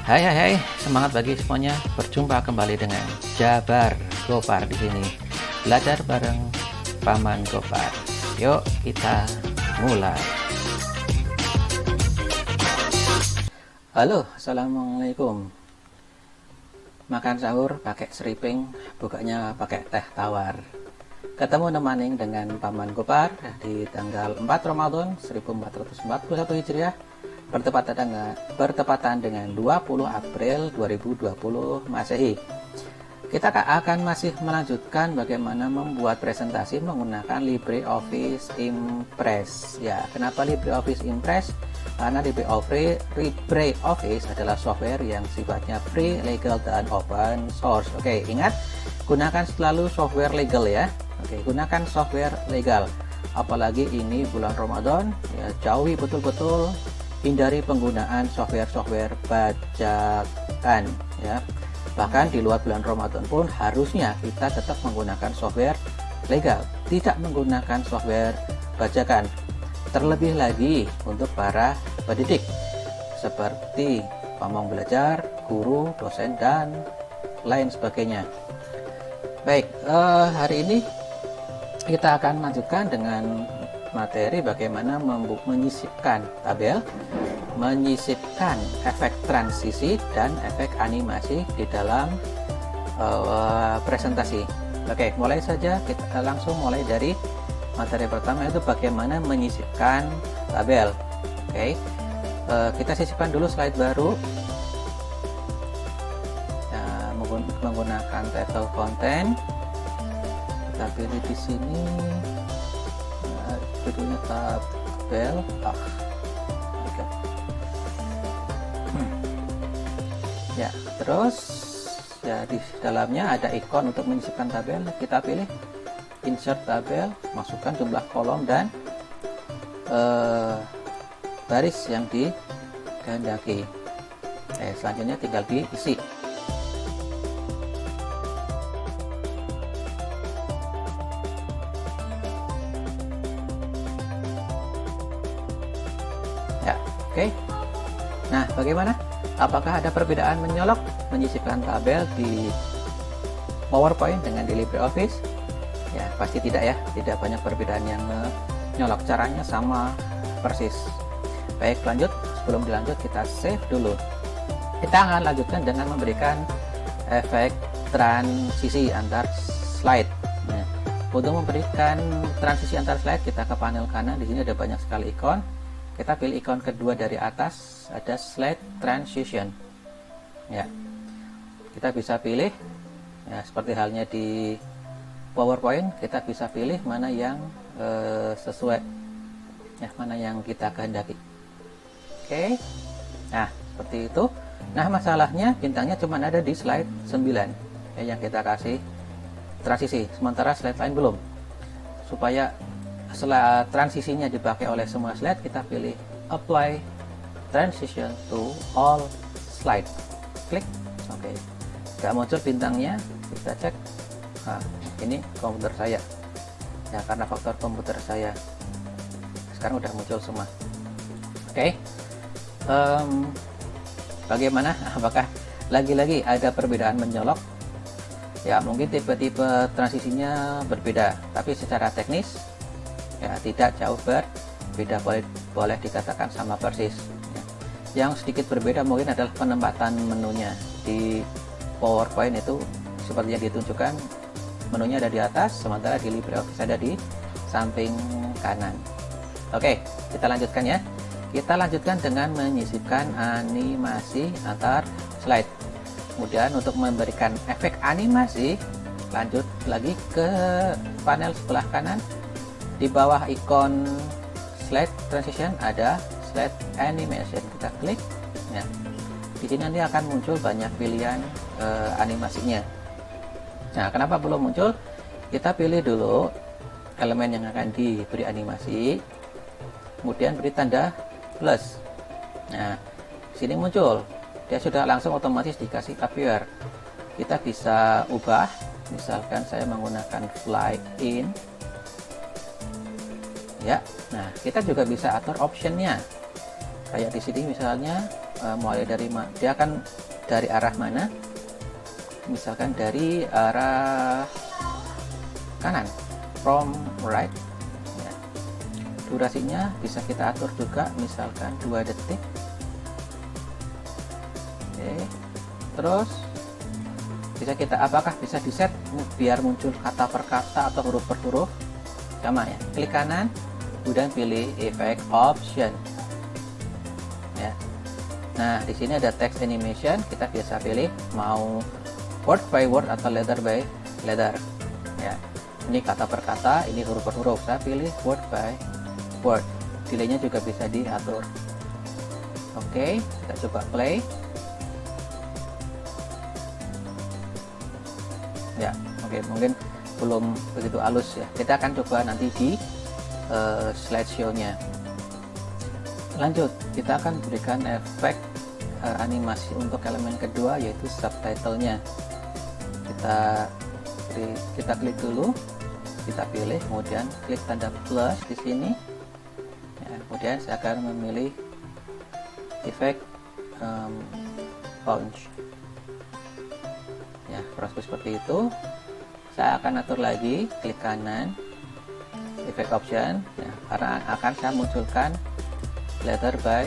Hai, semangat bagi semuanya. Berjumpa kembali dengan Jabar Gopar di sini. Belajar bareng Paman Gopar. Yuk kita mulai. Halo, assalamualaikum. Makan sahur pakai seriping, bukanya pakai teh tawar. Ketemu nemaning dengan Paman Gopar di tanggal 4 Ramadan 1441 Hijriah. Bertepatan dengan 20 April 2020 Masehi. Kita akan masih melanjutkan bagaimana membuat presentasi menggunakan LibreOffice Impress. Ya, kenapa LibreOffice Impress? Karena LibreOffice adalah software yang sifatnya free, legal, dan open source. Oke, ingat, gunakan selalu software legal ya. Oke, gunakan software legal. Apalagi ini bulan Ramadan, ya, jauhi betul-betul, hindari penggunaan software-software bajakan ya. Bahkan di luar bulan Ramadan pun harusnya kita tetap menggunakan software legal, tidak menggunakan software bajakan. Terlebih lagi untuk para pendidik seperti pamong belajar, guru, dosen, dan lain sebagainya. Baik, hari ini kita akan lanjutkan dengan materi bagaimana menyisipkan tabel, menyisipkan efek transisi dan efek animasi di dalam presentasi. Oke, mulai saja, kita langsung mulai dari materi pertama, yaitu bagaimana menyisipkan tabel. Oke, kita sisipkan dulu slide baru menggunakan table content. Kita pilih di sini judulnya tabel. Ya, terus ya di dalamnya ada ikon untuk menyisipkan tabel. Kita pilih insert tabel, masukkan jumlah kolom dan baris yang dikehendaki. Selanjutnya tinggal diisi. Ya, oke. Nah, bagaimana? Apakah ada perbedaan menyisipkan tabel di PowerPoint dengan di LibreOffice? Ya, pasti tidak ya. Tidak banyak perbedaan yang menyolok. Caranya sama persis. Baik, lanjut. Sebelum dilanjut, kita save dulu. Kita akan lanjutkan dengan memberikan efek transisi antar slide. Nah, untuk memberikan transisi antar slide, kita ke panel kanan. Di sini ada banyak sekali ikon. Kita pilih ikon kedua dari atas, ada slide transition. Ya, kita bisa pilih ya, seperti halnya di PowerPoint, kita bisa pilih mana yang sesuai, ya, mana yang kita kehendaki. Oke, nah seperti itu. Nah, masalahnya bintangnya cuma ada di slide 9 ya, yang kita kasih transisi, sementara slide lain belum. Supaya setelah transisinya dipakai oleh semua slide, kita pilih apply transition to all slide, klik. Oke, nggak muncul bintangnya, kita cek. Nah, ini komputer saya ya, karena faktor komputer saya. Sekarang udah muncul semua. Oke, bagaimana? Apakah lagi-lagi ada perbedaan mencolok? Ya, mungkin tipe-tipe transisinya berbeda, tapi secara teknis ya tidak jauh berbeda, boleh dikatakan sama persis ya. Yang sedikit berbeda mungkin adalah penempatan menunya. Di PowerPoint itu seperti yang ditunjukkan, menunya ada di atas, sementara di LibreOffice ada di samping kanan. Oke, kita lanjutkan ya. Kita lanjutkan dengan menyisipkan animasi antar slide. Kemudian untuk memberikan efek animasi, lanjut lagi ke panel sebelah kanan. Di bawah ikon slide transition ada slide animation. Kita klik ya. Di sini nanti akan muncul banyak pilihan animasinya. Nah, kenapa belum muncul? Kita pilih dulu elemen yang akan diberi animasi, kemudian beri tanda plus. Nah, di sini muncul. Dia sudah langsung otomatis dikasih appear. Kita bisa ubah, misalkan saya menggunakan fly in. Ya, nah kita juga bisa atur optionnya. Kayak di sini misalnya mulai dari dia akan dari arah mana, misalkan dari arah kanan, from right ya. Durasinya bisa kita atur juga, misalkan 2 detik. Oke. Terus bisa kita, apakah bisa di set biar muncul kata per kata atau huruf per huruf, sama ya, klik kanan kemudian pilih effect option ya. Nah, di sini ada text animation, kita biasa pilih mau word by word atau letter by letter ya. Ini kata per kata, ini huruf per huruf, saya pilih word by word. Delaynya juga bisa diatur. Oke, kita coba play ya. Oke, mungkin belum begitu halus ya, kita akan coba nanti di slideshow-nya. Lanjut, kita akan berikan efek animasi untuk elemen kedua, yaitu subtitle-nya. Kita klik dulu, kita pilih, kemudian klik tanda plus di sini ya, kemudian saya akan memilih efek punch ya, proses seperti itu. Saya akan atur lagi, klik kanan effect option ya, karena akan saya munculkan letter by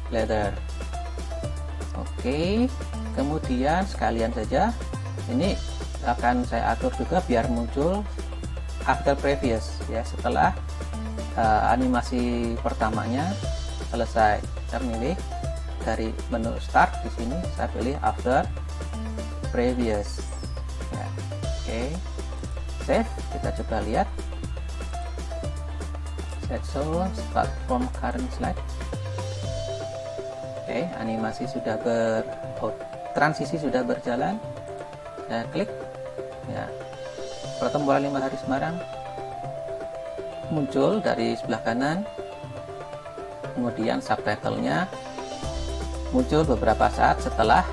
letter. Oke, kemudian sekalian saja ini akan saya atur juga biar muncul after previous ya, setelah animasi pertamanya selesai. Saya pilih dari menu start, di sini saya pilih after previous ya. Oke, save, kita coba lihat. So start from current slide. Oke, animasi sudah transisi sudah berjalan. Saya klik ya, pertemuan 5 hari Semarang muncul dari sebelah kanan, kemudian subtitlenya muncul beberapa saat setelah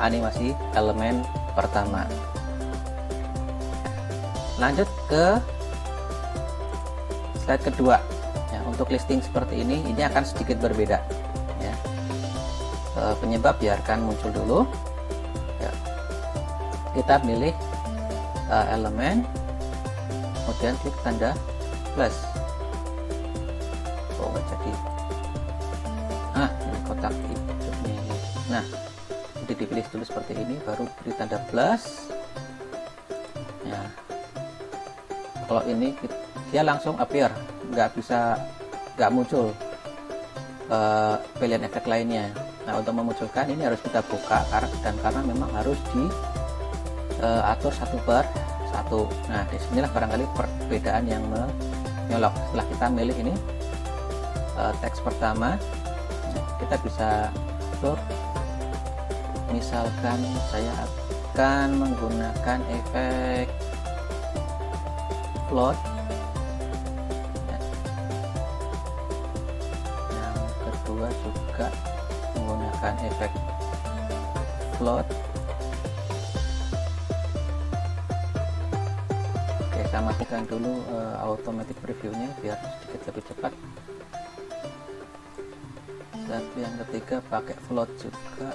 animasi elemen pertama. Lanjut ke slide kedua ya. Untuk listing seperti ini akan sedikit berbeda ya. Penyebab biarkan muncul dulu ya. Kita pilih elemen, kemudian klik tanda plus. Oh, nggak jadi. Ini kotak hijaunya. Nah, jadi dipilih dulu seperti ini, baru beri tanda plus ya. Kalau ini dia langsung appear, nggak muncul pilihan efek lainnya. Nah, untuk memunculkan ini harus kita buka karena memang harus diatur satu per satu. Nah, disinilah barangkali perbedaan yang menyolok. Setelah kita milih ini teks pertama, kita bisa atur. Misalkan saya akan menggunakan efek float. Juga menggunakan efek float. Oke, saya matikan dulu automatic previewnya biar sedikit lebih cepat. Satu yang ketiga pakai float juga.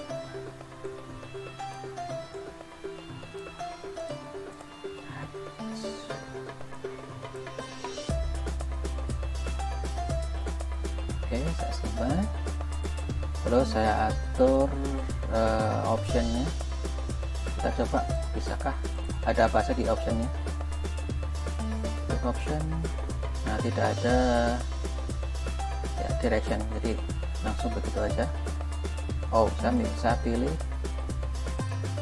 Oke, saya simpan. Terus saya atur optionnya. Kita coba, bisakah ada apa saja di optionnya? Option, nah tidak ada ya, direction, jadi langsung begitu aja. Oh, saya pilih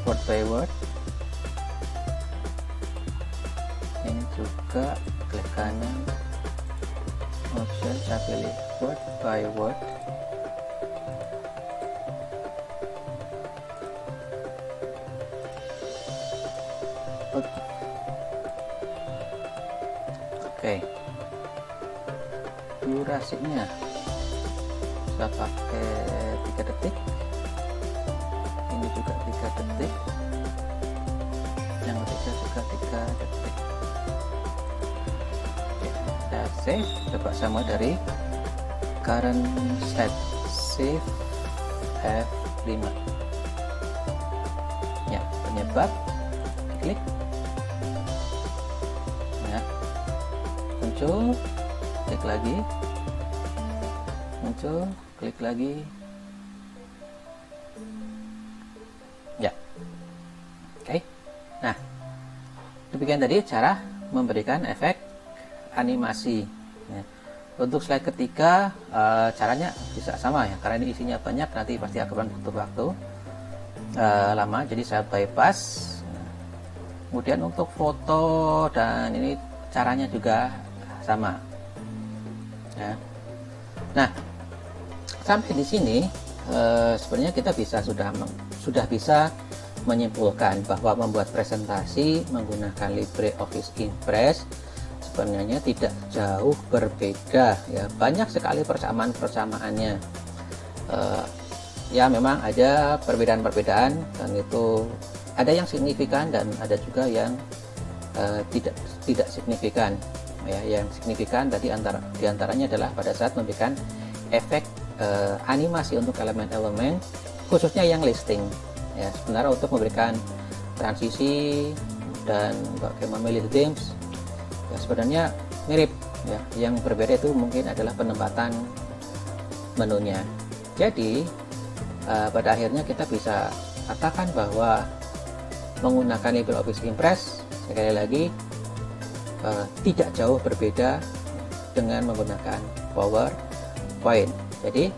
word by word. Ini juga klik kanan, option, saya pilih word by word. Oke, durasinya saya pakai 3 detik, ini juga 3 detik, yang ketiga juga 3 detik. Oke, saya save, coba sama dari current slide, save F5 ya, penyebab, klik ya, muncul, klik lagi, muncul, klik lagi ya. Oke. Nah, demikian tadi cara memberikan efek animasi ya. Untuk slide ketiga caranya bisa sama ya, karena ini isinya banyak, nanti pasti akan butuh waktu lama, jadi saya bypass. Kemudian untuk foto dan ini caranya juga sama ya. Nah, sampai di sini sebenarnya kita sudah bisa menyimpulkan bahwa membuat presentasi menggunakan LibreOffice Impress sebenarnya tidak jauh berbeda ya, banyak sekali persamaannya. Ya memang ada perbedaan-perbedaan, dan itu ada yang signifikan dan ada juga yang tidak signifikan ya. Yang signifikan tadi diantaranya adalah pada saat memberikan efek animasi untuk elemen-elemen, khususnya yang listing ya. Sebenarnya untuk memberikan transisi dan bagaimana memilih themes ya, sebenarnya mirip ya. Yang berbeda itu mungkin adalah penempatan menunya. Jadi pada akhirnya kita bisa katakan bahwa menggunakan LibreOffice Impress sekali lagi tidak jauh berbeda dengan menggunakan PowerPoint. Jadi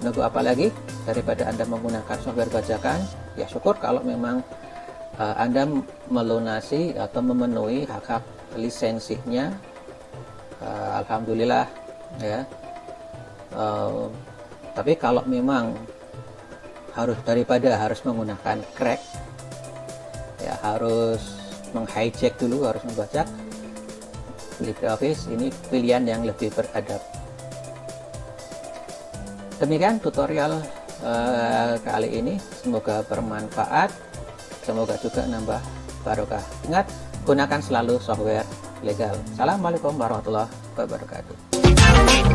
nunggu apa lagi daripada Anda menggunakan software bajakan? Ya syukur kalau memang Anda melunasi atau memenuhi hak-hak lisensinya, alhamdulillah ya. Tapi kalau memang harus menggunakan crack ya, harus menghijack dulu, harus membajak, LibreOffice ini pilihan yang lebih beradab. Demikian tutorial kali ini, semoga bermanfaat, semoga juga nambah barokah. Ingat, gunakan selalu software legal. Assalamualaikum warahmatullahi wabarakatuh.